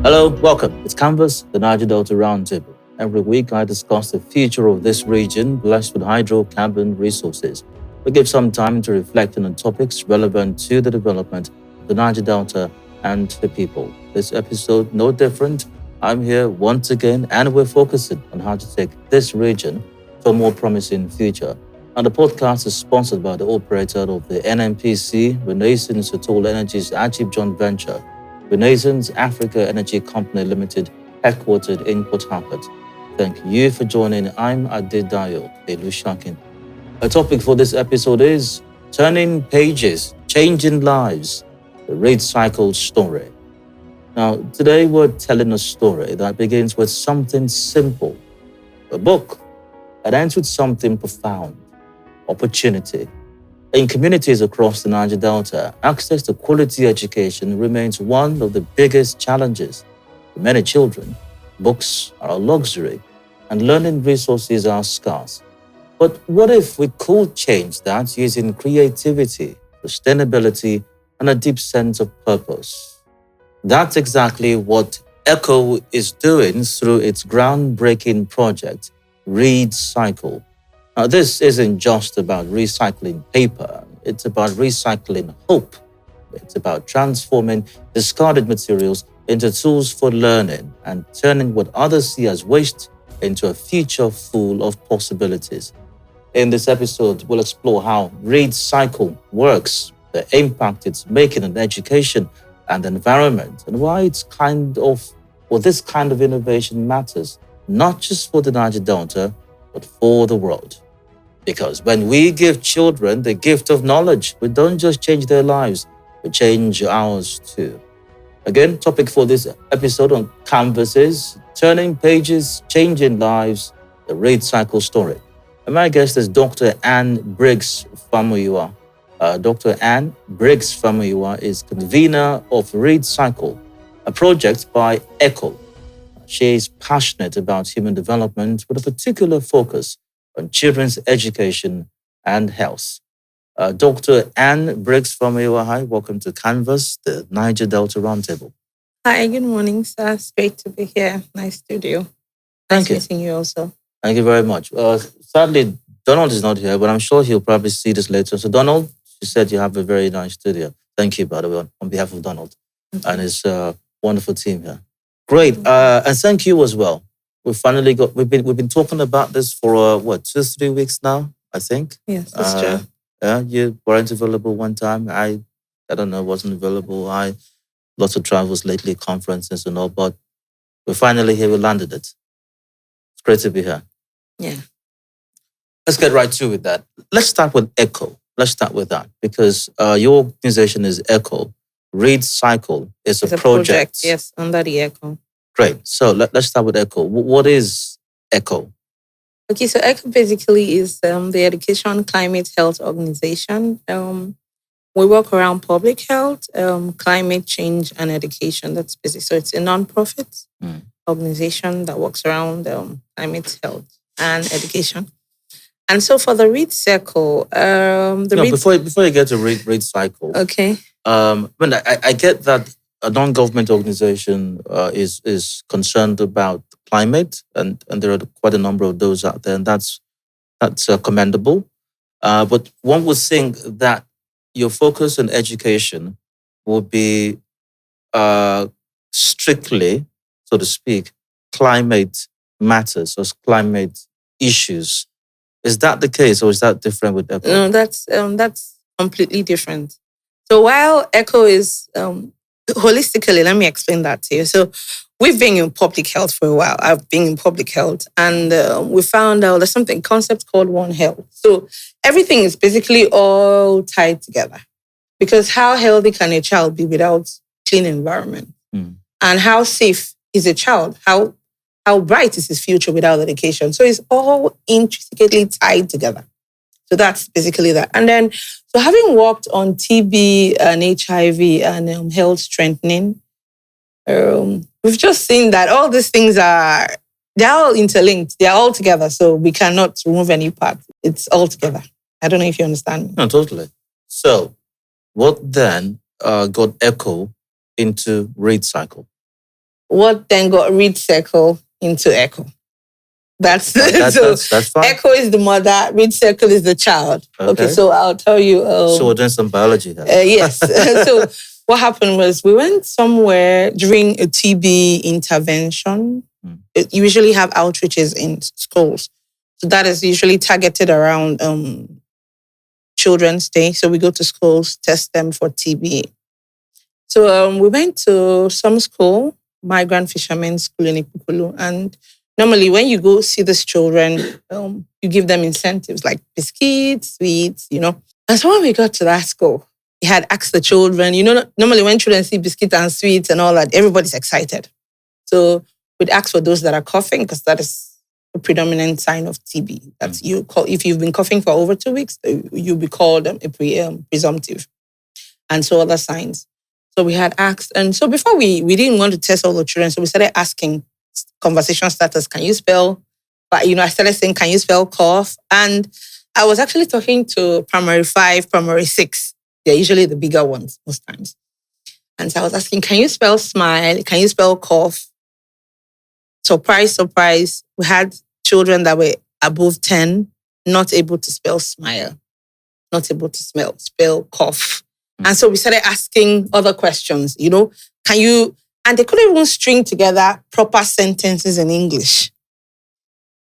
Hello, welcome. It's Canvas, the Niger Delta Roundtable. Every week I discuss the future of this region blessed with hydrocarbon resources. We give some time to reflect on topics relevant to the development of the Niger Delta and the people. This episode, no different. I'm here once again and we're focusing on how to take this region to a more promising future. And the podcast is sponsored by the operator of the NNPC, Renaissance Total Energies Active Joint Venture, Renaissance Africa Energy Company Limited, headquartered in Port Harcourt. Thank you for joining. I'm Adedayo Elushakin. A topic for this episode is Turning Pages, Changing Lives, the READCYCLE story. Now, today we're telling a story that begins with something simple, a book, and ends with something profound, opportunity. In communities across the Niger Delta, access to quality education remains one of the biggest challenges. For many children, books are a luxury and learning resources are scarce. But what if we could change that using creativity, sustainability, and a deep sense of purpose? That's exactly what ECHO is doing through its groundbreaking project, READCYCLE. Now, this isn't just about recycling paper. It's about recycling hope. It's about transforming discarded materials into tools for learning and turning what others see as waste into a future full of possibilities. In this episode, we'll explore how READCYCLE works, the impact it's making on education and the environment, and why this kind of innovation matters, not just for the Niger Delta, but for the world. Because when we give children the gift of knowledge, we don't just change their lives, we change ours too. Again, topic for this episode on Canvas is Turning Pages, Changing Lives, the READCYCLE story. And my guest is Dr. Anne Briggs Famuyiwa. Dr. Anne Briggs Famuyiwa is convener of READCYCLE, a project by ECHO. She is passionate about human development with a particular focus on children's education and health. Dr. Anne Briggs Famuyiwa, hi, welcome to Canvas, the Niger Delta Roundtable. Hi, good morning, sir. It's great to be here. Nice studio. Thank you. Nice meeting you also. Thank you very much. Sadly, Donald is not here, but I'm sure he'll probably see this later. So, Donald, you said you have a very nice studio. Thank you, by the way, on behalf of Donald and his wonderful team here. Great, and thank you as well. We've been talking about this for 2-3 weeks now, I think. Yes, that's true. Yeah, you weren't available one time. I don't know, wasn't available. Lots of travels lately, conferences and all, but we're finally here. We landed it. It's great to be here. Yeah. Let's get right to with that. Let's start with ECHO. Let's start with that because your organization is ECHO. READCYCLE is a project. Yes, under the ECHO. Great. So let's start with ECHO. What is ECHO? Okay, so ECHO basically is the Education Climate Health Organization. We work around public health, climate change, and education. That's basic. So it's a non-profit organization that works around climate health and education. And so for the READCYCLE, before you get to READCYCLE, okay. I get that a non-government organization is concerned about climate, and there are quite a number of those out there, and that's commendable. But one would think that your focus on education would be strictly, so to speak, climate matters or climate issues. Is that the case, or is that different with ECHO? No, that's completely different. So while ECHO is holistically, let me explain that to you. So we've been in public health for a while. I've been in public health, and we found out there's concept called One Health. So everything is basically all tied together. Because how healthy can a child be without clean environment? And how safe is a child? How bright is his future without education? So it's all intricately tied together. So that's basically that. And then, so having worked on TB and HIV and health strengthening, we've just seen that all these things they're all interlinked. They're all together. So we cannot remove any part. It's all together. I don't know if you understand me. No, totally. So what then got ECHO into READCYCLE? what then got READCYCLE into ECHO. That's that's fine. ECHO is the mother, READCYCLE is the child. Okay, so I'll tell you. So we're doing some biology there. Yes. So what happened was we went somewhere during a TB intervention. You usually have outreaches in schools. So that is usually targeted around Children's Day. So we go to schools, test them for TB. So we went to some school, migrant fishermen school in Ipukulu. And normally when you go see these children, you give them incentives like biscuits, sweets, And so when we got to that school, he had asked the children, normally when children see biscuits and sweets and all that, everybody's excited. So we'd ask for those that are coughing because that is a predominant sign of TB. That's if you've been coughing for over 2 weeks, you'll be called a presumptive. And so other signs. So we had asked, and so before we didn't want to test all the children, so we started asking conversation starters, can you spell? But I started saying, can you spell cough? And I was actually talking to primary 5, primary 6. They're usually the bigger ones most times. And so I was asking, can you spell smile? Can you spell cough? Surprise, surprise. We had children that were above 10, not able to spell smile, not able to spell cough. And so we started asking other questions, can you, and they couldn't even string together proper sentences in English.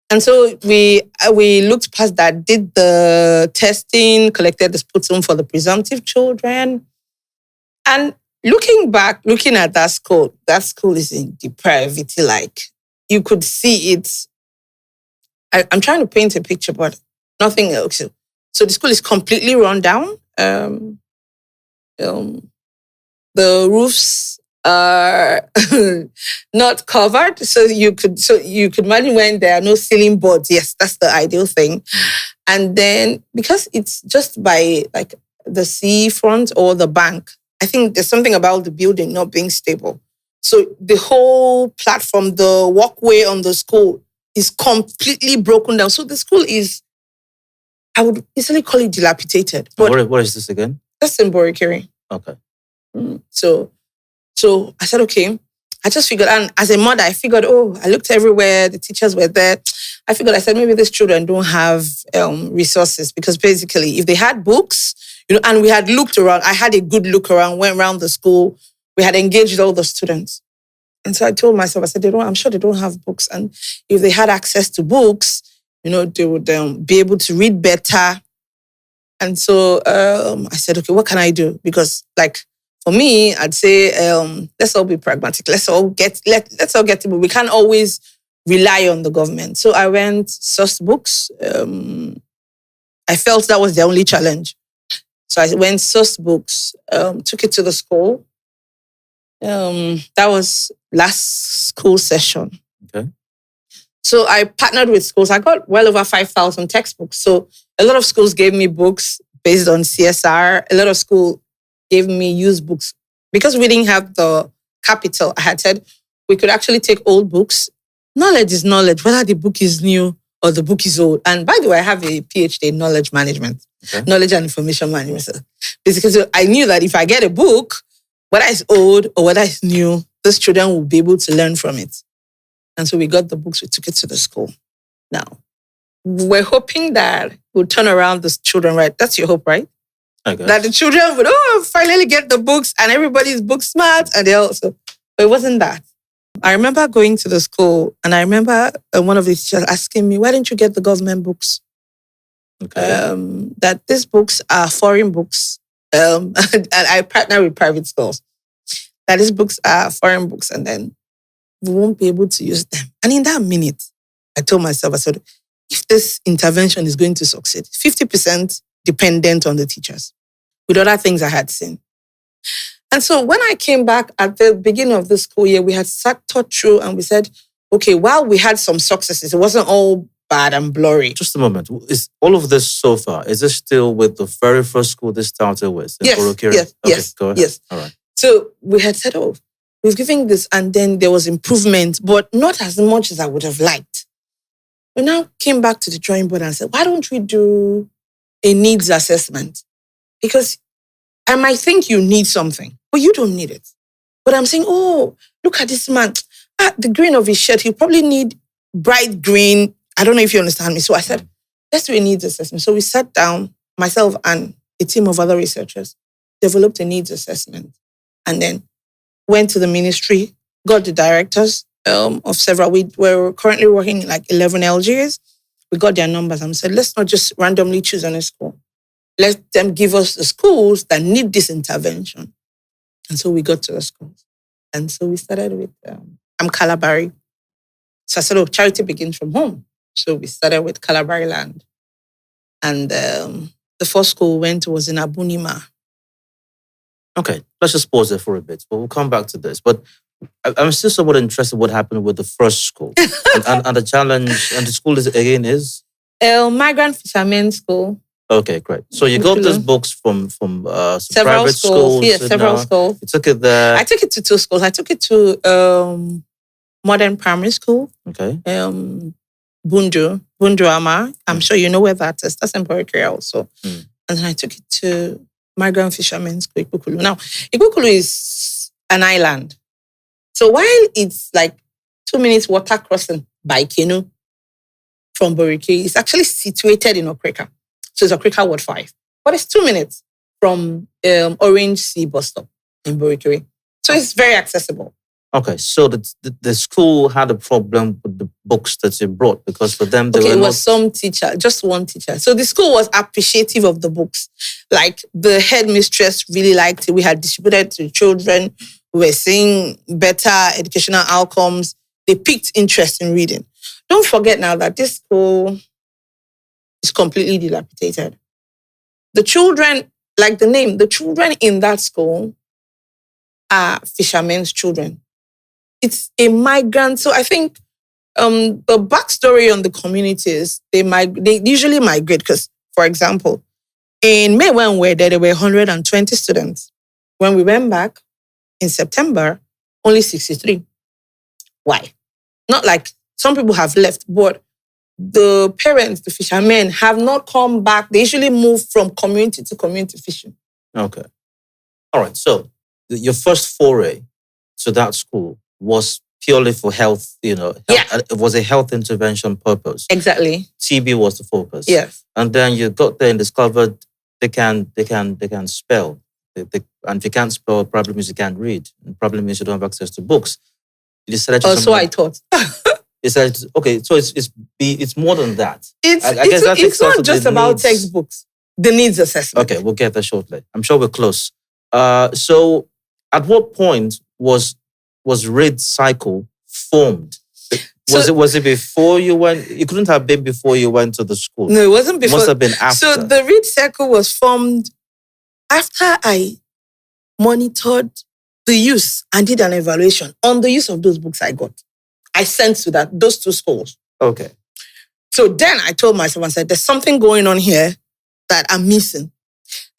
And so we looked past that, did the testing, collected the sputum for the presumptive children. And looking at that school is in depravity. Like, you could see it. I'm trying to paint a picture, but nothing else. So the school is completely run down. The roofs are not covered, so you could imagine when there are no ceiling boards. Yes, that's the ideal thing. And then because it's just by like the seafront or the bank, I think there's something about the building not being stable. So the whole platform, the walkway on the school is completely broken down. So the school is, I would easily call it dilapidated. But what is this again? That's in Borikiri. Okay. So I said, okay. I just figured, and as a mother, I figured, I looked everywhere. The teachers were there. I said, maybe these children don't have resources, because basically if they had books, and we had looked around, I had a good look around, went around the school. We had engaged all the students. And so I told myself, I said, I'm sure they don't have books. And if they had access to books, they would be able to read better. And so I said, okay, what can I do? Because for me, I'd say, let's all be pragmatic. Let's all get it, but we can't always rely on the government. So I went, sourced books. I felt that was the only challenge. So I went, sourced books, took it to the school. That was last school session. Okay. So I partnered with schools. I got well over 5,000 textbooks. So a lot of schools gave me books based on CSR. A lot of schools gave me used books. Because we didn't have the capital, I had said we could actually take old books. Knowledge is knowledge, whether the book is new or the book is old. And by the way, I have a PhD in knowledge management, knowledge and information management. So basically, so I knew that if I get a book, whether it's old or whether it's new, those children will be able to learn from it. And so we got the books, we took it to the school. Now, we're hoping that we'll turn around the children, right? That's your hope, right? That the children would finally get the books and everybody's book smart. And they also, but it wasn't that. I remember going to the school and I remember one of the teachers asking me, why didn't you get the government books? Okay. That these books are foreign books. And I partner with private schools. That these books are foreign books and then we won't be able to use them. And in that minute, I told myself, I said, if this intervention is going to succeed, 50% dependent on the teachers with other things I had seen. And so when I came back at the beginning of the school year, we had thought through and we said, okay, while we had some successes, it wasn't all bad and blurry. Just a moment. Is all of this so far, is this still with the very first school this started with? Yes, Go ahead. Yes. All right. So we had said, we've given this and then there was improvement, but not as much as I would have liked. We now came back to the drawing board and said, why don't we do a needs assessment? Because I might think you need something, but you don't need it. But I'm saying, look at this man. The green of his shirt, he'll probably need bright green. I don't know if you understand me. So I said, let's do a needs assessment. So we sat down, myself and a team of other researchers, developed a needs assessment, and then went to the ministry, got the directors of several. We were currently working in like 11 LGAs. We got their numbers and said, let's not just randomly choose on a school. Let them give us the schools that need this intervention. And so we got to the schools. And so we started with, I'm Calabari. So I said, oh, charity begins from home. So we started with Calabari land. And the first school we went to was in Abunima. Okay, let's just pause there for a bit. But we'll come back to this. But I'm still somewhat interested in what happened with the first school. and the challenge, and the school again is? Migrant Fishermen School. Okay, great. So you got these books from some several private schools. Yes, several schools. You took it there. I took it to two schools. I took it to Modern Primary School. Okay. Bunduama. I'm sure you know where that is. That's in Borikere also. And then I took it to Migrant Fishermen School, Ikukulu. Now, Ikukulu is an island. So while it's like 2 minutes water crossing by canoe from Borikere, it's actually situated in Okrika. So it's Okrika Ward 5. But it's 2 minutes from Orange Sea bus stop in Borikere. So it's very accessible. Okay, so the school had a problem with the books that you brought because for them, it was some teacher, just one teacher. So the school was appreciative of the books. Like the headmistress really liked it. We had distributed to children. We were seeing better educational outcomes. They picked interest in reading. Don't forget now that this school is completely dilapidated. The children, like the name, the children in that school are fishermen's children. It's a migrant. So I think the backstory on the communities, they usually migrate because, for example, in May when we were there were 120 students. When we went back in September, only 63. Why? Not like some people have left, but the parents, the fishermen, have not come back. They usually move from community to community fishing. Okay. All right. So your first foray to that school was purely for health, it was a health intervention purpose. Exactly. TB was the focus. Yes. And then you got there and discovered they can spell. And if you can't spell, problem is you can't read. And problem is you don't have access to books. You decided to so I thought. You said, okay, so it's more than that. It's not just about textbooks. The needs assessment. Okay, we'll get there shortly. I'm sure we're close. So at what point was READCYCLE formed? Was it before you went? It couldn't have been before you went to the school. No, it wasn't before. It must have been after. So the READCYCLE was formed after I monitored the use and did an evaluation on the use of those books I got. I sent to those two schools. Okay. So then I told myself, I said, there's something going on here that I'm missing.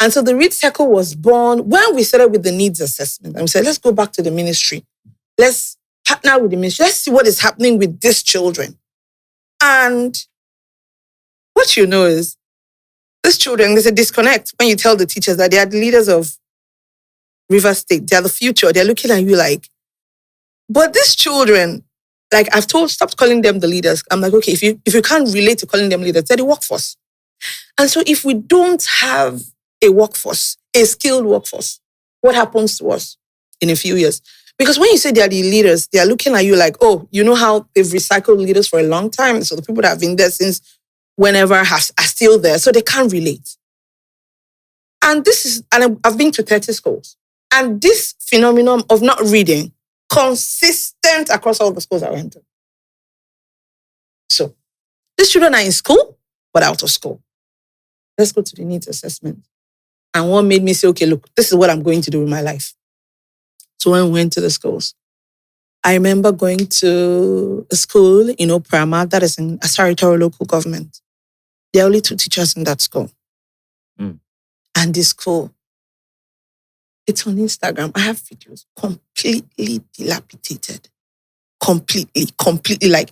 And so the READCYCLE was born when we started with the needs assessment. And we said, let's go back to the ministry. Let's partner with the ministry. Let's see what is happening with these children. And what you know is, these children, there's a disconnect when you tell the teachers that they are the leaders of River State. They are the future. They're looking at you like, but these children, like I've told, stop calling them the leaders. I'm like, okay, if you can't relate to calling them leaders, they're the workforce. And so if we don't have a workforce, a skilled workforce, what happens to us in a few years? Because when you say they are the leaders, they are looking at you like, oh, you know how they've recycled leaders for a long time. So the people that have been there since whenever are still there. So they can't relate. And I've been to 30 schools. And this phenomenon of not reading, consistent across all the schools I went to. So these children are in school, but out of school. Let's go to the needs assessment. And what made me say, okay, look, this is what I'm going to do with my life. So when we went to the schools, I remember going to a school in Oprama, that is in Asari local government. There are only 2 teachers in that school. And this school, it's on Instagram. I have videos completely dilapidated. Completely. Like,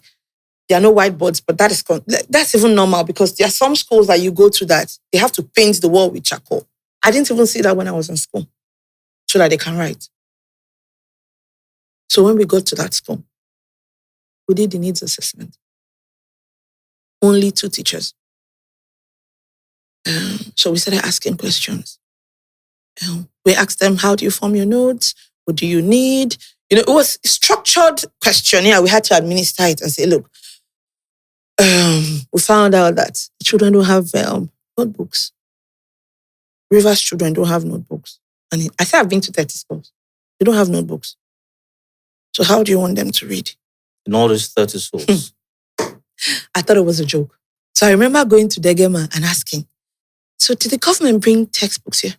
there are no whiteboards, but that's even normal because there are some schools that you go to that they have to paint the wall with charcoal. I didn't even see that when I was in school so that they can write. So when we got to that school, We did the needs assessment. Only 2 teachers. So we started asking questions. We asked them, how do you form your notes? What do you need? It was a structured questionnaire. We had to administer it and say, look, we found out that children don't have notebooks. Rivers children don't have notebooks. And I said, I've been to 30 schools. They don't have notebooks. So how do you want them to read? In all these 30 schools. I thought it was a joke. So I remember going to Degema and asking, so did the government bring textbooks here?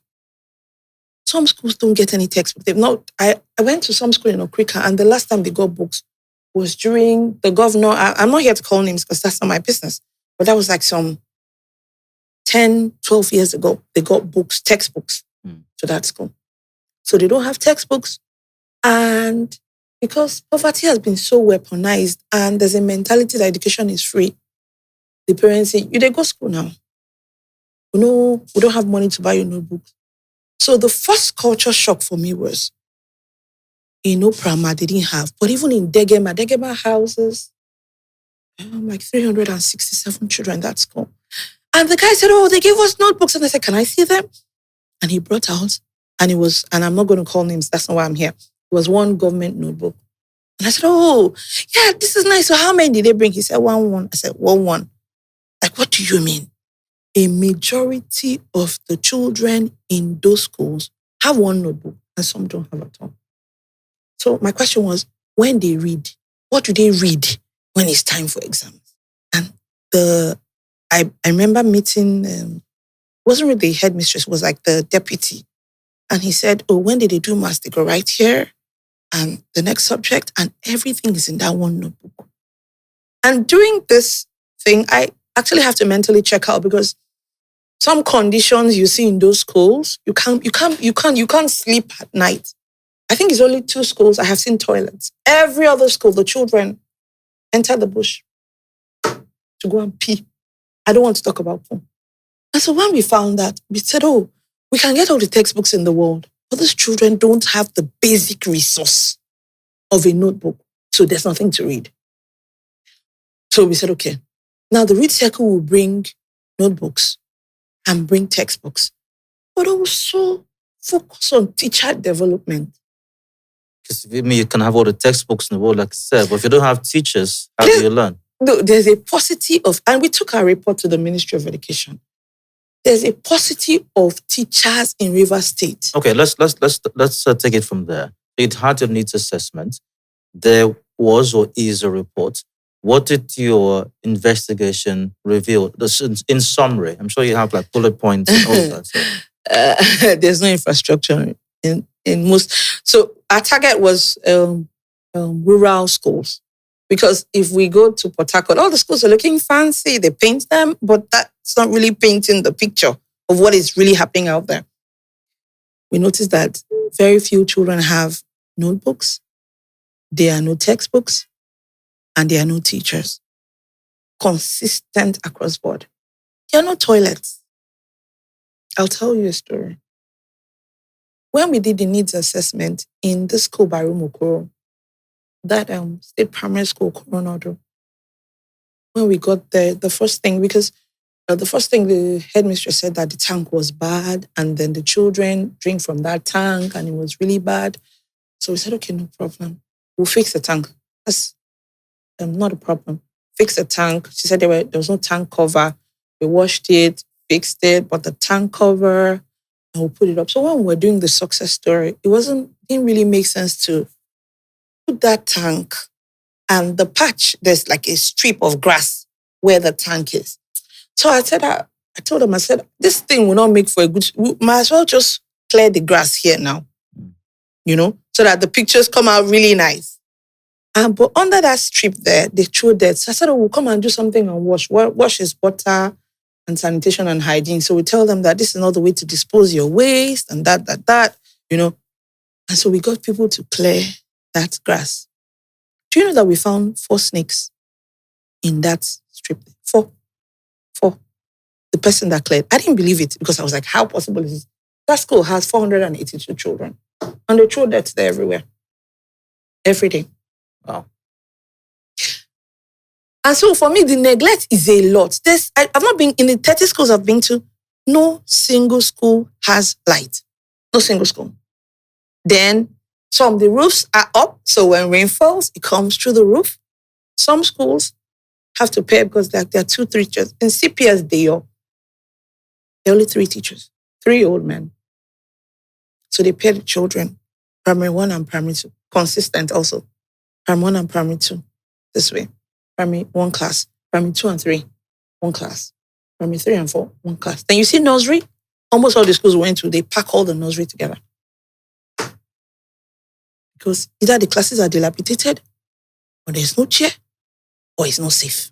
Some schools don't get any textbooks. They've not. I went to some school in Okrika, and the last time they got books was during the governor. I'm not here to call names because that's not my business. But that was like some 10, 12 years ago. They got books, textbooks to that school. So they don't have textbooks. And because poverty has been so weaponized and there's a mentality that education is free, the parents say, they go to school now. We don't have money to buy your notebooks. So the first culture shock for me was, Prama, they didn't have. But even in Degema houses, like 367 children in that school. And the guy said, they gave us notebooks. And I said, can I see them? And he brought out, and I'm not going to call names, that's not why I'm here. It was one government notebook. And I said, yeah, this is nice. So how many did they bring? He said, one. I said, one. Like, what do you mean? A majority of the children in those schools have one notebook and some don't have at all. So my question was, when they read, what do they read when it's time for exams? And I remember meeting, it wasn't really the headmistress, it was like the deputy. And he said, when did they do maths? They go right here and the next subject, and everything is in that one notebook. And during this thing, I actually have to mentally check out because some conditions you see in those schools, you can't sleep at night. I think it's only 2 schools I have seen toilets. Every other school, the children enter the bush to go and pee. I don't want to talk about poo. And so when we found that, we said, we can get all the textbooks in the world, but these children don't have the basic resource of a notebook. So there's nothing to read. So we said, okay, now the READCYCLE will bring notebooks and bring textbooks, but also focus on teacher development. Because you can have all the textbooks in the world, like I said, but if you don't have teachers, how do you learn? No, there's a paucity of, and we took our report to the Ministry of Education. There's a paucity of teachers in Rivers State. Okay, let's take it from there. It had a needs assessment. There was or is a report. What did your investigation reveal? In summary, I'm sure you have like bullet points and all of that. So. There's no infrastructure in most. So our target was rural schools. Because if we go to Port Harcourt, all the schools are looking fancy. They paint them, but that's not really painting the picture of what is really happening out there. We noticed that very few children have notebooks. There are no textbooks. And there are no teachers. Consistent across board. There are no toilets. I'll tell you a story. When we did the needs assessment in the school by Rumokoro, that state primary school, Coronado, when we got there, the first thing the headmistress said that the tank was bad, and then the children drink from that tank, and it was really bad. So we said, okay, no problem. We'll fix the tank. That's not a problem. Fix the tank. She said there was no tank cover. We washed it, fixed it, but the tank cover, and we'll put it up. So when we were doing the success story, didn't really make sense to put that tank and the patch, there's like a strip of grass where the tank is. So I told them, this thing will not make for a good, we might as well just clear the grass here now, so that the pictures come out really nice. But under that strip there, they threw that. So I said, we'll come and do something and wash. Wash is water and sanitation and hygiene. So we tell them that this is not the way to dispose your waste and that. And so we got people to clear that grass. Do you know that we found 4 snakes in that strip? 4. The person that cleared. I didn't believe it because I was like, how possible is this? That school has 482 children. And they throw that there everywhere. Every day. Wow. And so for me, the neglect is a lot. I've not been in the 30 schools I've been to. No single school has light. No single school. Then some, the roofs are up. So when rain falls, it comes through the roof. Some schools have to pay because there are 2 teachers. In CPS, there are only 3 teachers, 3 old men. So they pay the children, primary 1 and primary 2. Consistent also. Primary 1 and primary 2. This way. Primary 1 class. Primary 2 and 3, 1 class. Primary 3 and 4, 1 class. Then you see nursery. Almost all the schools we went to, they pack all the nursery together. Because either the classes are dilapidated, or there's no chair, or it's not safe.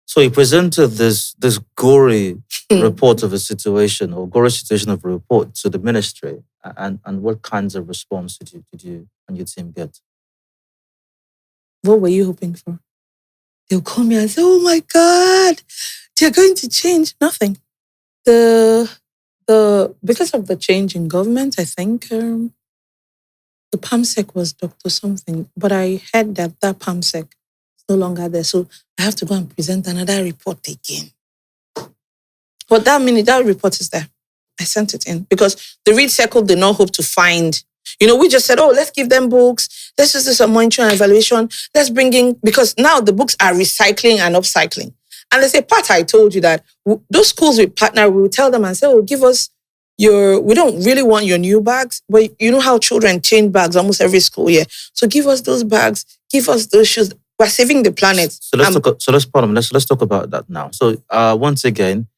So he presented this gory report of a situation, or gory situation of a report to the ministry. And what kinds of response did you and your team get? What were you hoping for? They'll call me and say, oh my God, they're going to change. Nothing. Because of the change in government, I think the PAMSEC was Dr. something, but I heard that PAMSEC is no longer there. So I have to go and present another report again. But that report is there. I sent it in because the READCYCLE did not hope to find, we just said, let's give them books. Let's just do some monitoring and evaluation. Let's bring in, because now the books are recycling and upcycling. And there's a part I told you that those schools we partner, we will tell them and say, give us we don't really want your new bags, but you know how children change bags almost every school year. So give us those bags, give us those shoes. We're saving the planet. So let's talk about that now. So once again,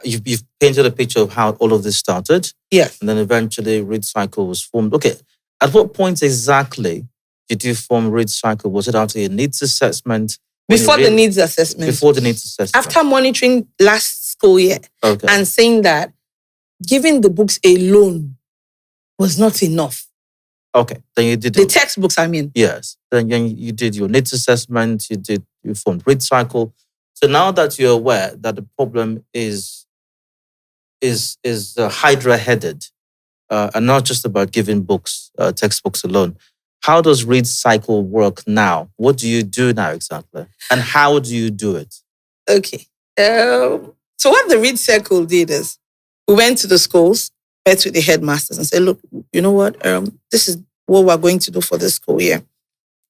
you've painted a picture of how all of this started. Yes. And then eventually READCYCLE was formed. Okay. At what point exactly did you form READCYCLE? Was it after a needs assessment? Before the needs assessment. Before the needs assessment. After monitoring last school year and saying that giving the books alone was not enough. Okay. Then you did the textbooks, I mean. Yes. Then you did your needs assessment, you formed READCYCLE. So now that you're aware that the problem is hydra-headed and not just about giving books, textbooks alone, how does READCYCLE work now? What do you do now exactly? And how do you do it? Okay. So what the READCYCLE did is we went to the schools, met with the headmasters and said, look, you know what? This is what we're going to do for this school year.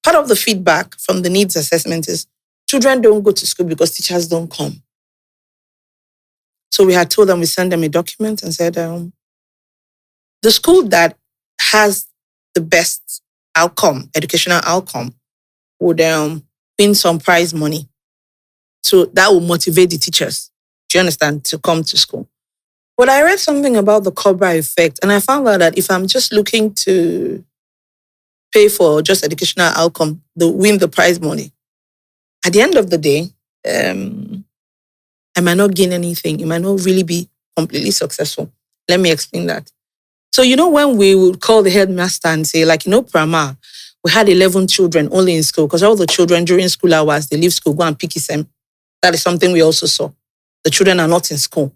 Part of the feedback from the needs assessment is children don't go to school because teachers don't come. So we had told them, we sent them a document and said, the school that has the best outcome, educational outcome, would win some prize money. So that will motivate the teachers, do you understand, to come to school. But I read something about the Cobra effect, and I found out that if I'm just looking to pay for just educational outcome, win the prize money, at the end of the day, I might not gain anything. It might not really be completely successful. Let me explain that. So, when we would call the headmaster and say, Prama, we had 11 children only in school, because all the children during school hours, they leave school, go and pick them. That is something we also saw. The children are not in school.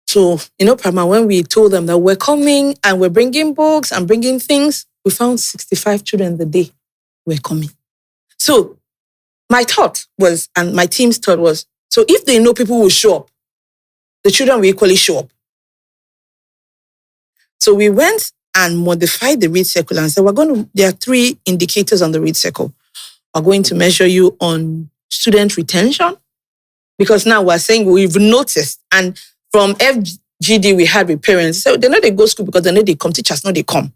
So, Prama, when we told them that we're coming and we're bringing books and bringing things, we found 65 children the day were coming. So, my thought was, and my team's thought was, so if they know people will show up, the children will equally show up. So we went and modified the READCYCLE and said, there are 3 indicators on the READCYCLE. We're going to measure you on student retention, because now we're saying we've noticed, and from FGD we had with parents, so they know they go to school because they know they come, teachers know they come.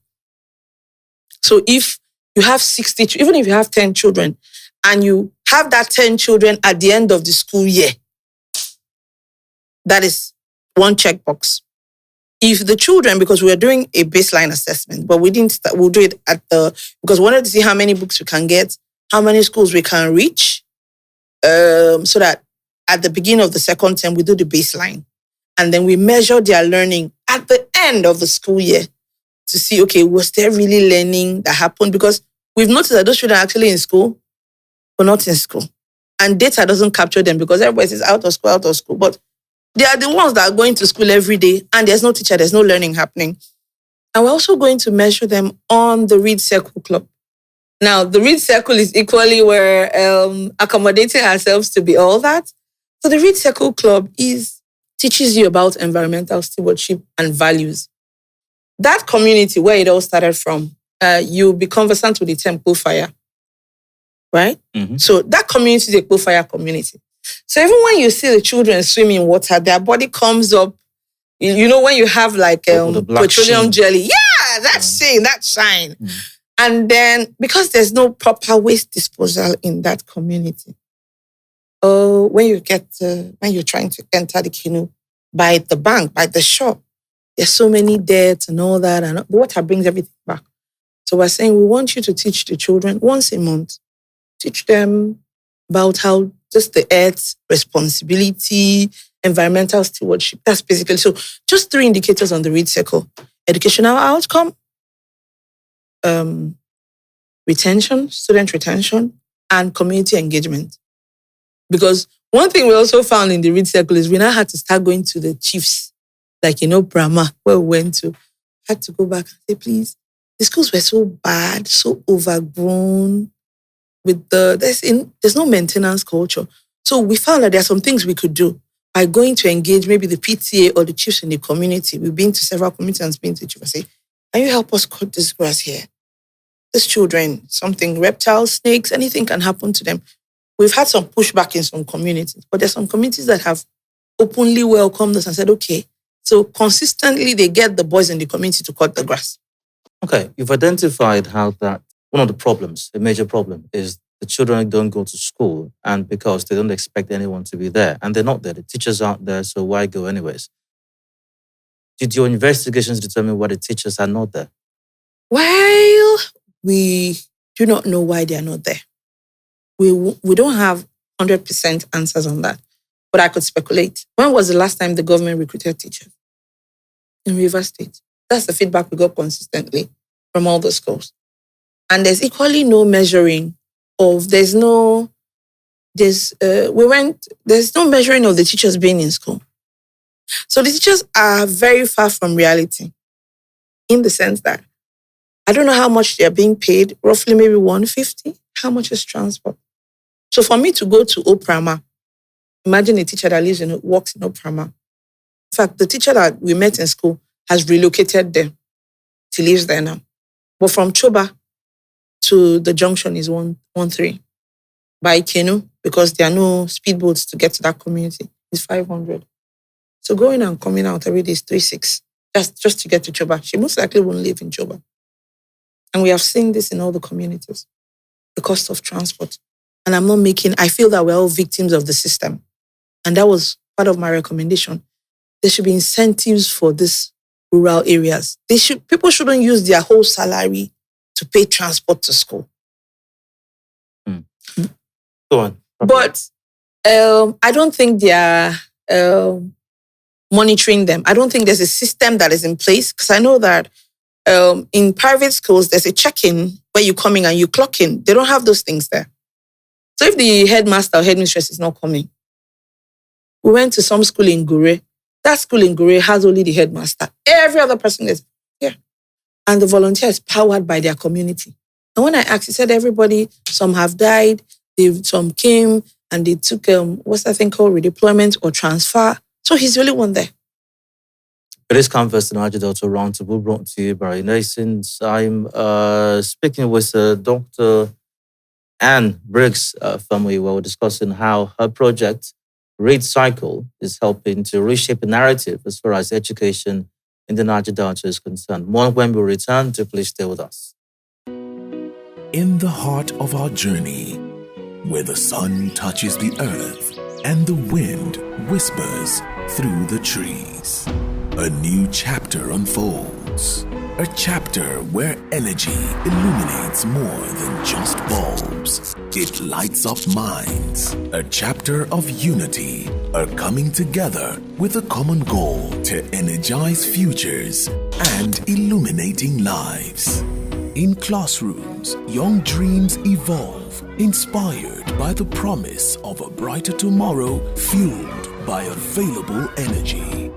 So if you have 60, even if you have 10 children, and you have that 10 children at the end of the school year, that is 1 checkbox. If the children, because we were doing a baseline assessment, but we didn't start, we'll do it because we wanted to see how many books we can get, how many schools we can reach, so that at the beginning of the second term, we do the baseline. And then we measure their learning at the end of the school year to see, okay, was there really learning that happened? Because we've noticed that those children are actually in school, but not in school. And data doesn't capture them because everybody says out of school. But they are the ones that are going to school every day and there's no teacher, there's no learning happening. And we're also going to measure them on the READCYCLE Club. Now, the Read Circle is equally we're accommodating ourselves to be all that. So the Read Circle Club teaches you about environmental stewardship and values. That community where it all started from, you'll be conversant with the term fire, right? Mm-hmm. So that community is a fire community. So even when you see the children swim in water, their body comes up. You know when you have like petroleum jelly, that shine. Mm. And then because there's no proper waste disposal in that community, when you're trying to enter the canoe by the bank, by the shore, there's so many deaths and all that, and the water brings everything back. So we're saying we want you to teach the children once a month, teach them about how just the earth's responsibility, environmental stewardship. That's basically, so just 3 indicators on the Read Circle: educational outcome, retention, student retention, and community engagement. Because one thing we also found in the Read Circle is we now had to start going to the chiefs, like, Brahma, where we went to, had to go back and say, please, the schools were so bad, so overgrown, there's no maintenance culture. So we found that there are some things we could do by going to engage maybe the PTA or the chiefs in the community. We've been to several communities and been to the chief and say, can you help us cut this grass here? These children, something, reptiles, snakes, anything can happen to them. We've had some pushback in some communities, but there's some communities that have openly welcomed us and said, okay, so consistently they get the boys in the community to cut the grass. Okay, you've identified how that one of the problems, a major problem, is the children don't go to school, and because they don't expect anyone to be there, and they're not there. The teachers aren't there, so why go anyways? Did your investigations determine why the teachers are not there? Well, we do not know why they are not there. We don't have 100% answers on that, but I could speculate. When was the last time the government recruited teachers? In Rivers State. That's the feedback we got consistently from all the schools. And there's equally no measuring of, there's no measuring of the teachers being in school. So the teachers are very far from reality in the sense that I don't know how much they're being paid, roughly maybe 150. How much is transport? So for me to go to Oprama, imagine a teacher that works in Oprama. In fact, the teacher that we met in school has relocated there. She lives there now. But from Choba to the junction is 113. By canoe, because there are no speedboats to get to that community, is 500. So going and coming out every day is 36. Just to get to Choba. She most likely won't live in Choba. And we have seen this in all the communities. The cost of transport. And I feel that we're all victims of the system. And that was part of my recommendation. There should be incentives for these rural areas. People shouldn't use their whole salary to pay transport to school. Go on. But I don't think they are monitoring them. I don't think there's a system that is in place, because I know that in private schools, there's a check-in where you come in and you clock in. They don't have those things there. So if the headmaster or headmistress is not coming, we went to some school in Gure. That school in Gure has only the headmaster. Every other person is here. And the volunteer is powered by their community. And when I asked, he said everybody, some have died, some came and they took, what's that thing called, redeployment or transfer. So he's the only one there. It is Canvas, the Niger Delta Roundtable, brought to you by Renaissance. I'm speaking with Dr. Anne Briggs family, where we're discussing how her project, READCYCLE, is helping to reshape the narrative as far as education in the Niger Delta is concerned. More when we return, so please stay with us. In the heart of our journey, where the sun touches the earth and the wind whispers through the trees, a new chapter unfolds. A chapter where energy illuminates more than just bulbs. It lights up minds. A chapter of unity, a coming together with a common goal to energize futures and illuminating lives. In classrooms, young dreams evolve, inspired by the promise of a brighter tomorrow fueled by available energy.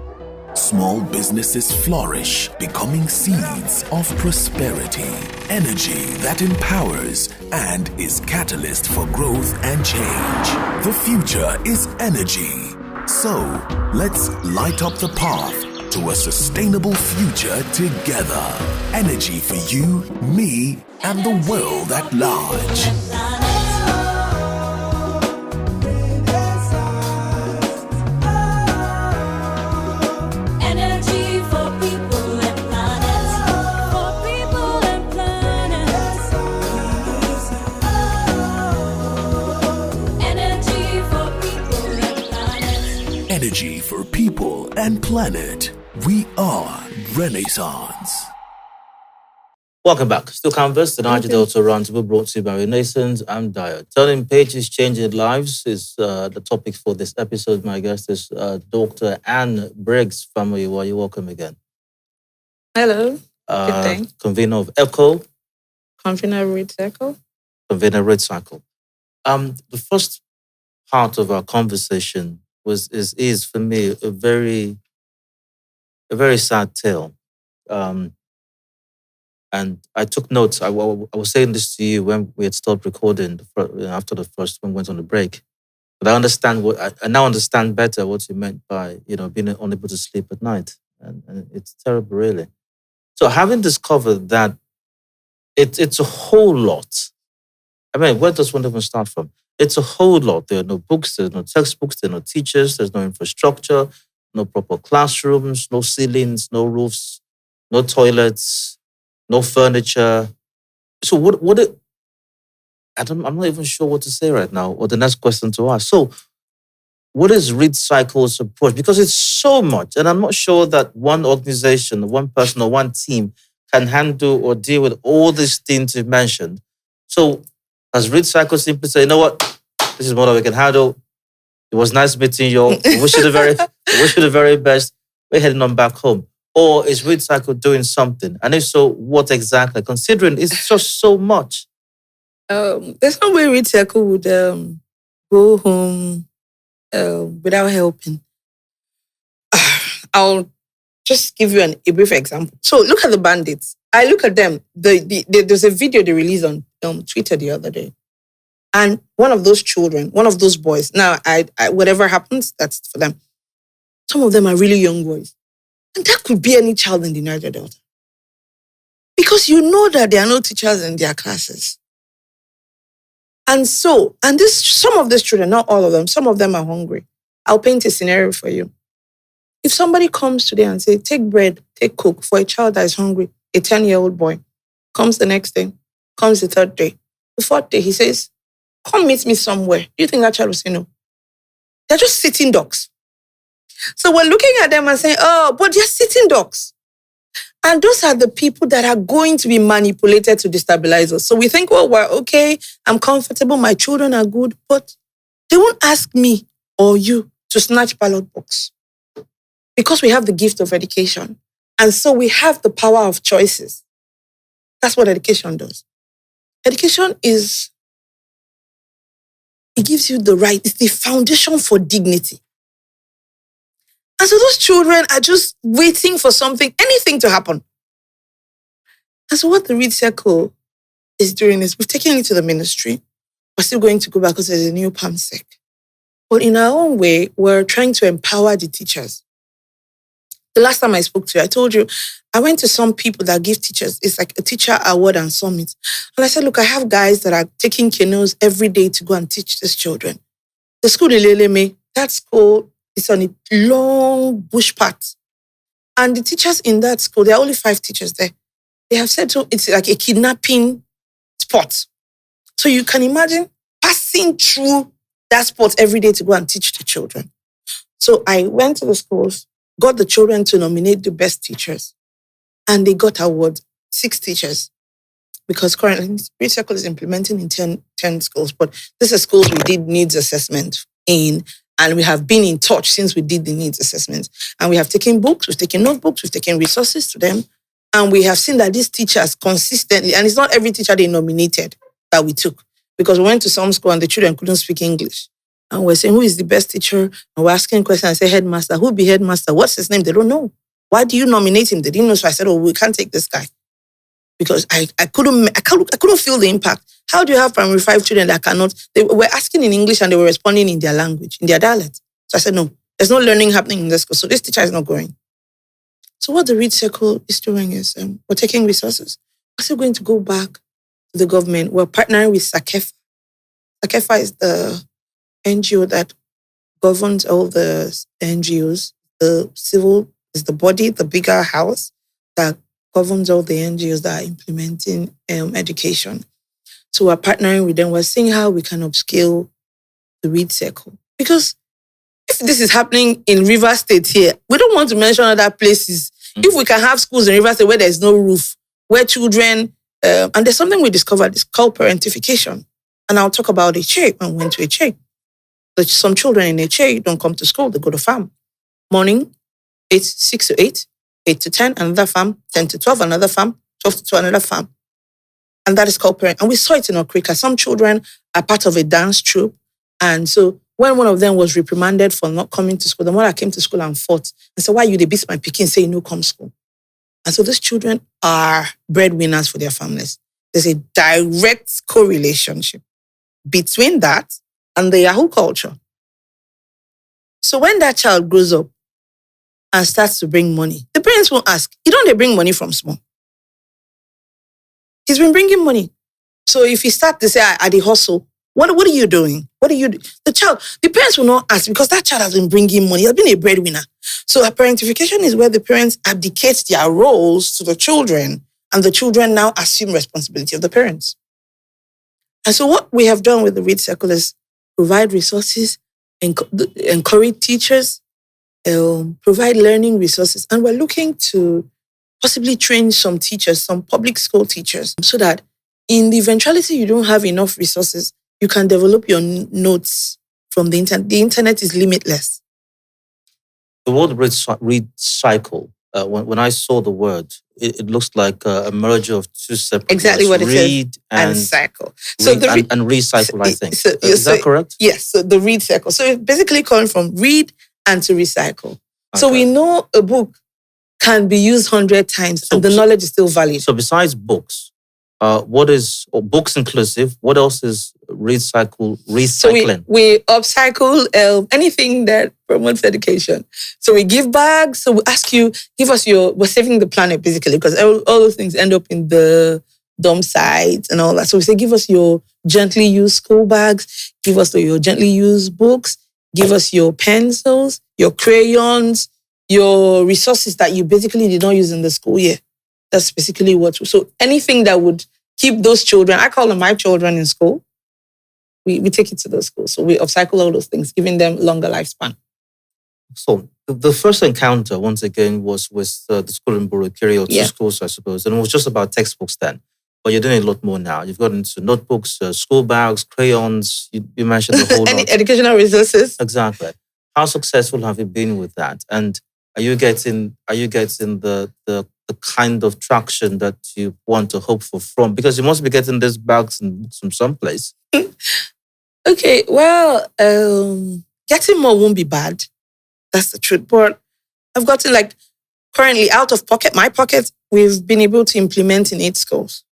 Small businesses flourish, becoming seeds of prosperity. Energy that empowers and is catalyst for growth and change. The future is energy. So, let's light up the path to a sustainable future together. Energy for you, me, and the world at large. Energy for people and planet. We are Renaissance. Welcome back. Still Canvas, the Niger Delta Roundtable brought to you by Renaissance. I'm Dio. Turning pages, changing lives is the topic for this episode. My guest is Dr. Anne Briggs. Family, you're welcome again. Hello. Good day. Convener of ECHO. Convener of READCYCLE. Convener of READCYCLE. The first part of our conversation is for me a very sad tale. And I took notes. I was saying this to you when we had stopped recording after the first one went on the break. But I understand I now understand better what you meant by being unable to sleep at night, and it's terrible, really. So having discovered that it's a whole lot. I mean, where does one even start from? It's a whole lot. There are no books, there's no textbooks, there are no teachers, there's no infrastructure, no proper classrooms, no ceilings, no roofs, no toilets, no furniture. So I'm not even sure what to say right now, or the next question to ask. So what is READCYCLE's approach? Because it's so much, and I'm not sure that one organization, one person, or one team can handle or deal with all these things you've mentioned. So as READCYCLE simply say, you know what, this is more than we can handle. It was nice meeting you all. I wish you the very best. We're heading on back home. Or is READCYCLE doing something? And if so, what exactly? Considering it's just so much. There's no way READCYCLE would go home without helping. I'll just give you a brief example. So look at the bandits. I look at them. There's a video they released on Twitter the other day. And one of those children, one of those boys, now, I whatever happens, that's for them. Some of them are really young boys. And that could be any child in the Niger Delta. Because you know that there are no teachers in their classes. And some of these children, not all of them, some of them are hungry. I'll paint a scenario for you. If somebody comes today and say, take bread, take Coke for a child that is hungry, a 10-year-old boy, comes the next day, comes the third day, the fourth day, he says, come meet me somewhere. Do you think that child will say no? They're just sitting ducks. So we're looking at them and saying, oh, but they're sitting ducks. And those are the people that are going to be manipulated to destabilize us. So we think, well, we're okay, I'm comfortable, my children are good, but they won't ask me or you to snatch ballot box. Because we have the gift of education. And so we have the power of choices. That's what education does. Education it gives you the right, it's the foundation for dignity. And so those children are just waiting for anything to happen. And so what the READCYCLE is doing is we've taken it to the ministry. We're still going to go back because there's a new PAMSEC. But in our own way, we're trying to empower the teachers. The last time I spoke to you, I told you, I went to some people that give teachers, it's like a teacher award and summit. And I said, look, I have guys that are taking canoes every day to go and teach these children. The school in Leleme, that school is on a long bush path. And the teachers in that school, there are only 5 teachers there. They have said so it's like a kidnapping spot. So you can imagine passing through that spot every day to go and teach the children. So I went to the schools, got the children to nominate the best teachers. And they got awards, 6 teachers. Because currently, READCYCLE is implementing in 10 schools. But this is schools we did needs assessment in. And we have been in touch since we did the needs assessment. And we have taken books, we've taken notebooks, we've taken resources to them. And we have seen that these teachers consistently, and it's not every teacher they nominated that we took. Because we went to some school and the children couldn't speak English. And we're saying, who is the best teacher? And we're asking questions. I say, headmaster. Who be headmaster? What's his name? They don't know. Why do you nominate him? They didn't know. So I said, we can't take this guy. Because I couldn't feel the impact. How do you have primary 5 children that cannot? They were asking in English and they were responding in their language, in their dialect. So I said, no, there's no learning happening in this school. So this teacher is not going. So what the READCYCLE is doing is we're taking resources. We're still going to go back to the government. We're partnering with SACEFA. SACEFA is the NGO that governs all the NGOs. The civil is the body, the bigger house that governs all the NGOs that are implementing education. So we're partnering with them. We're seeing how we can upscale the READCYCLE. Because if this is happening in Rivers State here, we don't want to mention other places. If we can have schools in Rivers State where there's no roof, where children, and there's something we discovered, it's called parentification. And I'll talk about HA when we went to HA. Some children in HA don't come to school, they go to farm. Morning, 6 to 8, 8 to 10, another farm, 10 to 12, another farm, 12 to 12, another farm. And that is called parent. And we saw it in Okrika. Some children are part of a dance troupe. And so when one of them was reprimanded for not coming to school, the mother came to school and fought and said, why you they beat my pikin, say no come school? And so these children are breadwinners for their families. There's a direct correlation between that and the Yahoo culture. So when that child grows up and starts to bring money, the parents won't ask, you don't they bring money from small? He's been bringing money. So if he starts to say, I the hustle, what are you doing? What are you doing? The parents will not ask because that child has been bringing money. He has been a breadwinner. So parentification is where the parents abdicate their roles to the children and the children now assume responsibility of the parents. And so what we have done with the READCYCLE is provide resources, encourage teachers, provide learning resources. And we're looking to possibly train some teachers, some public school teachers, so that in the eventuality you don't have enough resources, you can develop your notes from the internet. The internet is limitless. The word READCYCLE, when I saw the word, it looks like a merger of two separate exactly words. what it read is. And cycle. So and recycle, I think. Is that correct? Yes, so the READCYCLE. So it's basically coming from read and to recycle. Okay. So we know a book can be used 100 times and the knowledge is still valid. So besides books, books inclusive, what else is recycling? So we upcycle anything that promotes education. So we give bags. So we ask you, we're saving the planet basically, because all those things end up in the dump sites and all that. So we say, give us your gently used school bags, give us your gently used books, give us your pencils, your crayons, your resources that you basically did not use in the school year. That's basically so anything that would keep those children, I call them my children in school, we take it to those schools. So we upcycle all those things, giving them longer lifespan. So the first encounter, once again, was with the school in Burukiri, or two schools, I suppose. And it was just about textbooks then. But you're doing a lot more now. You've got into notebooks, school bags, crayons. You mentioned the whole lot. Educational resources. Exactly. How successful have you been with that? And are you getting the kind of traction that you want to hope for from? Because you must be getting these bags from someplace. Okay, well, getting more won't be bad. That's the truth. But I've gotten currently out of my pocket, we've been able to implement in 8 schools.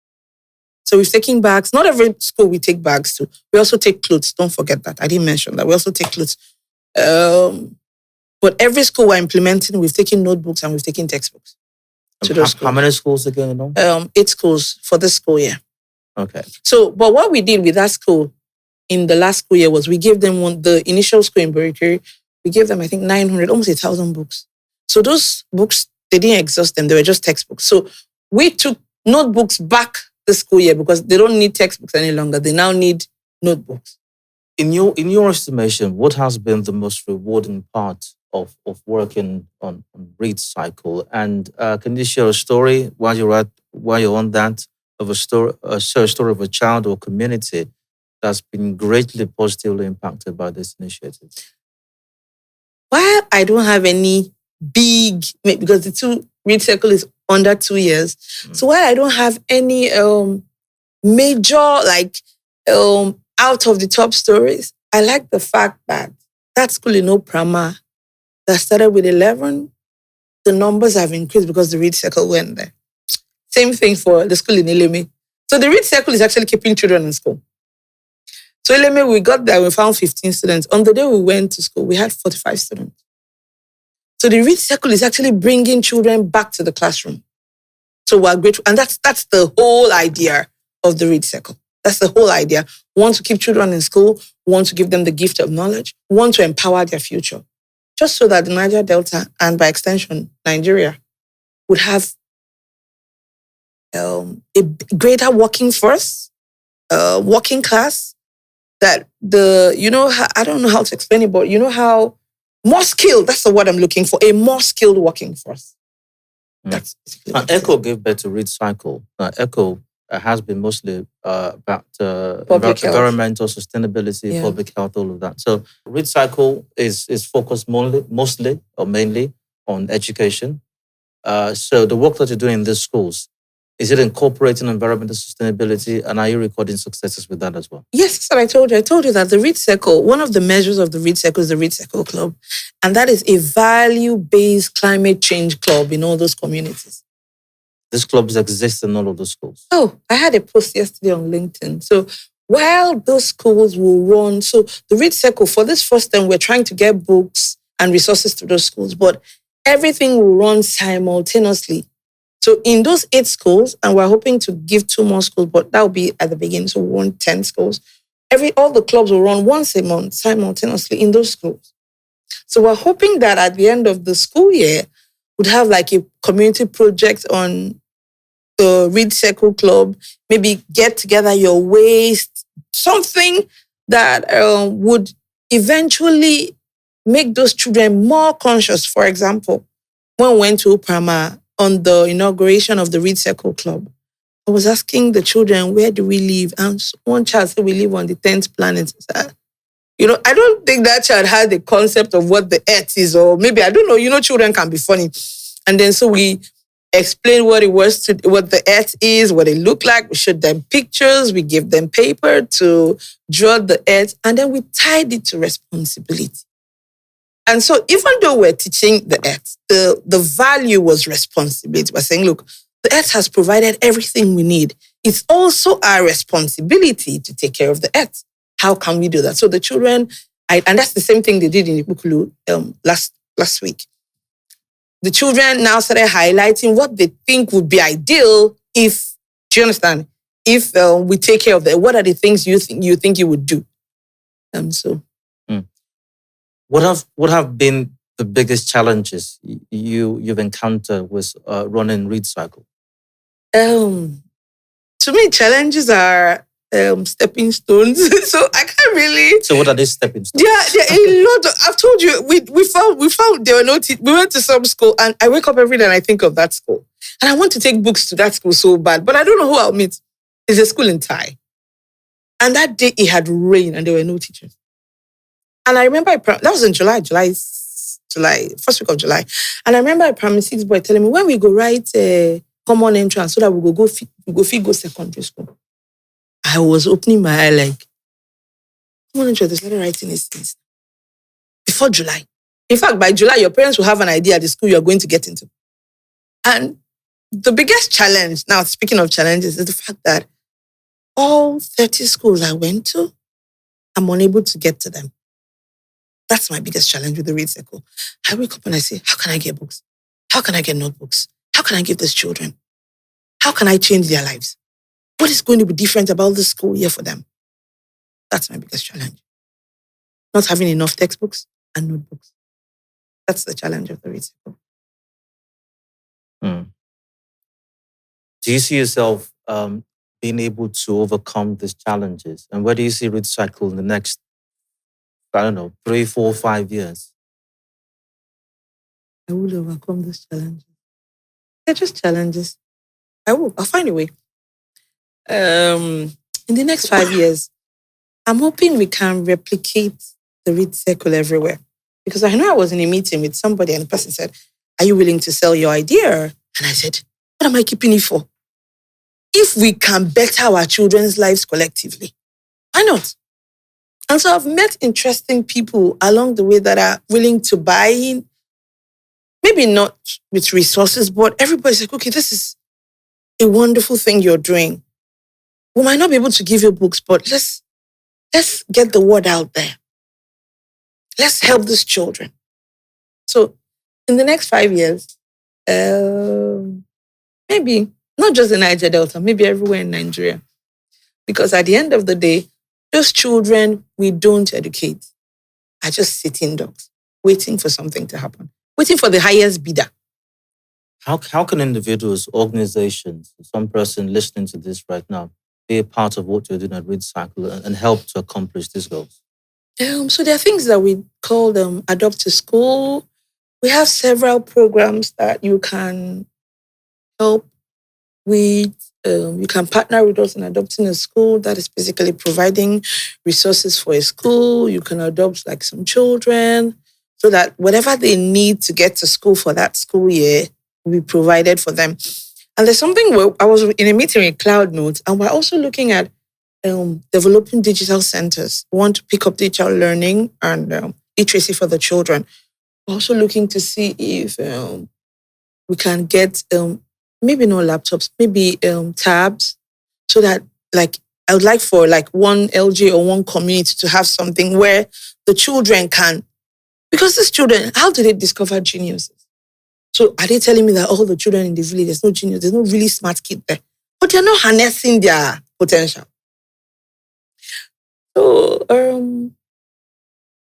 So we've taken bags. Not every school we take bags to. We also take clothes. Don't forget that. I didn't mention that. We also take clothes. But every school we're implementing, we've taken notebooks and we've taken textbooks. How many schools again? 8 schools for this school year. Okay. So, but what we did with that school in the last school year was we gave them the initial school in Burukiri, we gave them, I think, 900, almost 1,000 books. So those books, they didn't exhaust them. They were just textbooks. So we took notebooks back this school year because they don't need textbooks any longer. They now need notebooks. In your estimation, what has been the most rewarding part of working on READCYCLE? And can you share a story while you're on that, of a story of a child or community that's been greatly positively impacted by this initiative? While I don't have any big, because the READCYCLE is under 2 years, so while I don't have any major out of the top stories, I like the fact that that school in Oprama that started with 11, the numbers have increased because the Read Circle went there. Same thing for the school in Eleme. So the Read Circle is actually keeping children in school. So Eleme, we got there, we found 15 students. On the day we went to school, we had 45 students. So the Read Circle is actually bringing children back to the classroom. So we're grateful. And that's the whole idea of the Read Circle. That's the whole idea. We want to keep children in school, we want to give them the gift of knowledge, we want to empower their future. Just so that the Niger Delta, and by extension, Nigeria, would have a greater working force, working class, that I don't know how to explain it, but how more skilled, that's the word I'm looking for, a more skilled working force. That's ECHO gave birth to READCYCLE. ECHO has been mostly about environmental sustainability, public health, all of that. So READCYCLE is focused mostly or mainly on education. So the work that you're doing in these schools, is it incorporating environmental sustainability, and are you recording successes with that as well? Yes, that's what I told you. I told you that the READCYCLE, one of the measures of the READCYCLE is the READCYCLE Club, and that is a value-based climate change club in all those communities. These clubs exist in all of the schools. Oh, I had a post yesterday on LinkedIn. So while those schools will run, so the READCYCLE, for this first time, we're trying to get books and resources to those schools, but everything will run simultaneously. So in those 8 schools, and we're hoping to give 2 more schools, but that will be at the beginning, so we want 10 schools. All the clubs will run once a month simultaneously in those schools. So we're hoping that at the end of the school year, we'd have like a community project on the READCYCLE Club, maybe get together your waste, something that would eventually make those children more conscious. For example, when we went to Oprama on the inauguration of the READCYCLE Club, I was asking the children, where do we live? And one child said, we live on the 10th planet. I don't think that child had the concept of what the earth is, or maybe, I don't know, children can be funny. And then so we explained what it was, what the earth is, what it looked like. We showed them pictures, we gave them paper to draw the earth, and then we tied it to responsibility. And so even though we're teaching the earth, the value was responsibility. We're saying, look, the earth has provided everything we need. It's also our responsibility to take care of the earth. How can we do that? So the children, and that's the same thing they did in Ibukulu last week. The children now started highlighting what they think would be ideal if, do you understand? If we take care of that, what are the things you think you would do? What have been the biggest challenges you've encountered with running READCYCLE? To me, challenges are stepping stones. So I can't really. So what are these stepping stones? Yeah, a lot. I've told you, we found there were no teachers. We went to some school, and I wake up every day and I think of that school, and I want to take books to that school so bad, but I don't know who I'll meet. It's a school in Thai, and that day it had rained and there were no teachers. And I remember that was in July, first week of July. And I remember a primary 6 boy telling me, when we go write a common entrance so that we go secondary school. I was opening my eye like, common entrance, they started writing these things. Before July. In fact, by July, your parents will have an idea of the school you're going to get into. And the biggest challenge, now speaking of challenges, is the fact that all 30 schools I went to, I'm unable to get to them. That's my biggest challenge with the READCYCLE. I wake up and I say, how can I get books? How can I get notebooks? How can I give these children? How can I change their lives? What is going to be different about the school year for them? That's my biggest challenge. Not having enough textbooks and notebooks. That's the challenge of the READCYCLE. Do you see yourself being able to overcome these challenges? And where do you see READCYCLE in the next, 3, 4, 5 years? I will overcome these challenges. They're just challenges. I'll find a way. In the next 5 years, I'm hoping we can replicate the READCYCLE everywhere. Because I know I was in a meeting with somebody and the person said, are you willing to sell your idea? And I said, what am I keeping it for? If we can better our children's lives collectively, why not? And so I've met interesting people along the way that are willing to buy in, maybe not with resources, but everybody's like, okay, this is a wonderful thing you're doing. We might not be able to give you books, but let's get the word out there. Let's help these children. So in the next 5 years, maybe not just in Niger Delta, maybe everywhere in Nigeria. Because at the end of the day, those children we don't educate are just sitting ducks, waiting for something to happen, waiting for the highest bidder. How can individuals, organizations, some person listening to this right now, be a part of what you're doing at READCYCLE and help to accomplish these goals? So there are things that we call Adopt to School. We have several programs that you can help with. You can partner with us in adopting a school that is basically providing resources for a school. You can adopt like some children so that whatever they need to get to school for that school year will be provided for them. And there's something where I was in a meeting with Cloud Notes, and we're also looking at developing digital centers. We want to pick up digital learning and literacy for the children. We're also looking to see if we can get maybe no laptops, maybe tabs, so that I would like for one LG or one community to have something where the children can, because these children, how do they discover geniuses? So are they telling me that all the children in the village, there's no genius, there's no really smart kid there, but they're not harnessing their potential? So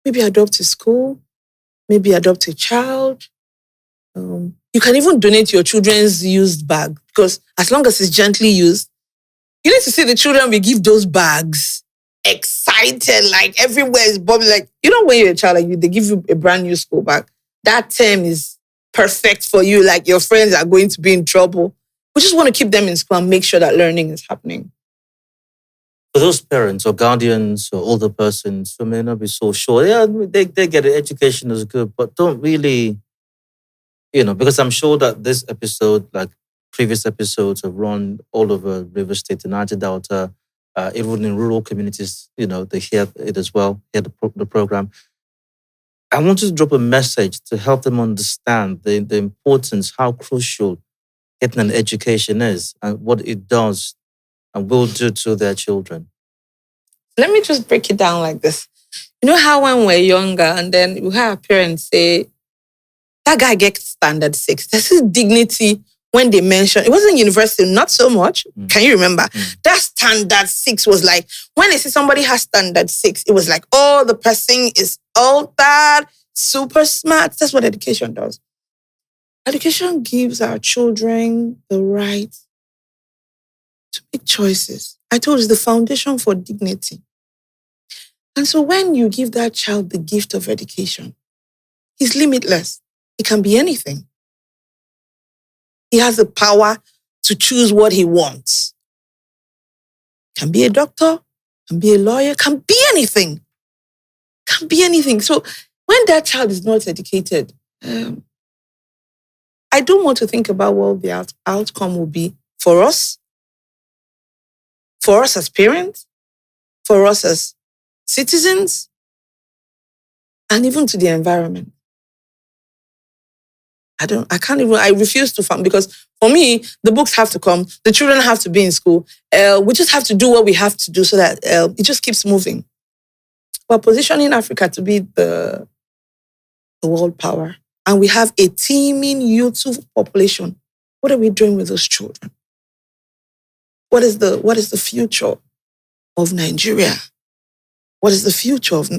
maybe adopt a school, maybe adopt a child. You can even donate your children's used bag, because as long as it's gently used, you need to see the children we give those bags excited, like everywhere is bubbling. Like, when you're a child, they give you a brand new school bag. That term is perfect for you. Like, your friends are going to be in trouble. We just want to keep them in school and make sure that learning is happening. For those parents or guardians or older persons who may not be so sure, they get it, education is good, but don't really, because I'm sure that this episode, like previous episodes, have run all over River State and Niger Delta, even in rural communities, they hear it as well, hear the program. I want you to drop a message to help them understand the importance, how crucial getting an education is and what it does and will do to their children. Let me just break it down like this. You know how when we're younger and then we have our parents say, that guy gets standard 6. There's this dignity when they mention, it wasn't university, not so much. Can you remember? That standard 6 was like, when they say somebody has standard 6, it was like, oh, the person is altered, super smart. That's what education does. Education gives our children the right to make choices. I told you, it's the foundation for dignity. And so when you give that child the gift of education, he's limitless. It can be anything. He has the power to choose what he wants. Can be a doctor, can be a lawyer, can be anything. Can be anything. So when that child is not educated, I don't want to think about what the outcome will be for us as parents, for us as citizens, and even to the environment. I refuse to fund, because for me, the books have to come, the children have to be in school. We just have to do what we have to do so that it just keeps moving. We're positioning Africa to be the world power. And we have a teeming youth population. What are we doing with those children? What is the future of Nigeria? What is the future of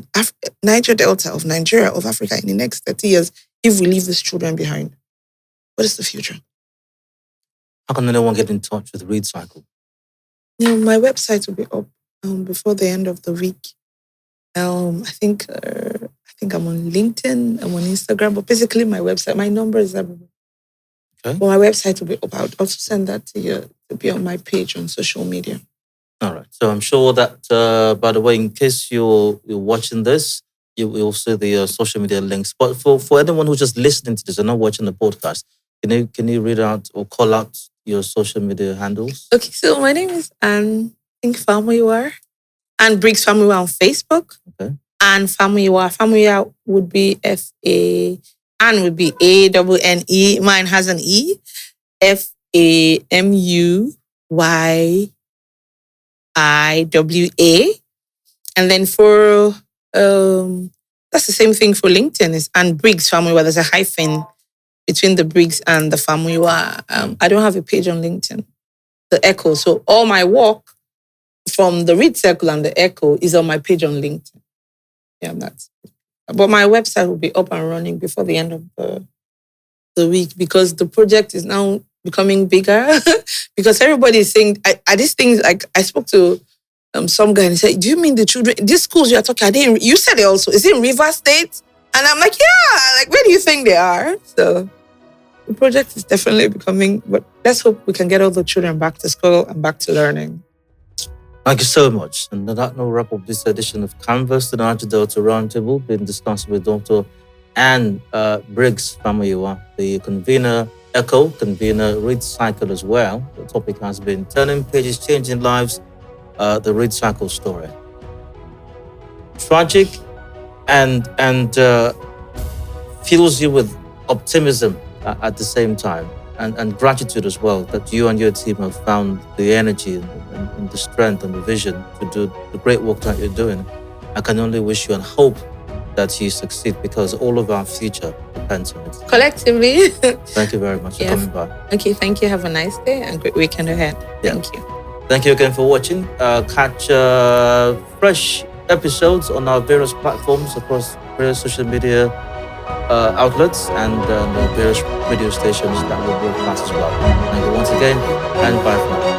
Niger Delta, of Nigeria, of Africa in the next 30 years if we leave these children behind? What is the future? How can anyone get in touch with READCYCLE? My website will be up before the end of the week. I think I'm on LinkedIn, I'm on Instagram, but basically my website, my number is everywhere. Okay. Well, my website will be up. I'll also send that to you to be on my page on social media. All right. So I'm sure that, by the way, in case you're watching this, you will see the social media links. But for anyone who's just listening to this and not watching the podcast, can you read out or call out your social media handles? Okay, so my name is Anne. I think Farmer you are. and Briggs Famuyiwa on Facebook. Okay. And Famuyiwa. Famuyiwa would be F-A, and would be A-N-N-E. Mine has an E. F-A-M-U-Y-I-W-A. And then for, that's the same thing for LinkedIn. Is and Briggs Famuyiwa. There's a hyphen between the Briggs and the Famuyiwa. I don't have a page on LinkedIn. The Echo. So all my work from the READCYCLE and the Echo is on my page on LinkedIn. Yeah, that's it. But my website will be up and running before the end of the week, because the project is now becoming bigger. Because everybody is saying, these things, like I spoke to some guy and he said, do you mean the children, these schools you are talking, you said it also, is it in River State? And I'm like, yeah, like where do you think they are? So the project is definitely becoming, but let's hope we can get all the children back to school and back to learning. Thank you so much. And that will wrap up this edition of Canvas, the Niger Delta Roundtable, being discussed with Dr. Anne Briggs Famuyiwa, the convener, Echo, convener, READCYCLE as well. The topic has been Turning Pages, Changing Lives, the READCYCLE story. Tragic and fills you with optimism at the same time, and gratitude as well, that you and your team have found the energy and the strength and the vision to do the great work that you're doing. I can only wish you and hope that you succeed, because all of our future depends on it. Collectively. Thank you very much for coming by. Okay, thank you. Have a nice day and great weekend ahead. Yeah. Thank you. Thank you again for watching. Catch fresh episodes on our various platforms across various social media outlets and the various radio stations that will broadcast as well. Thank you once again, and bye for now.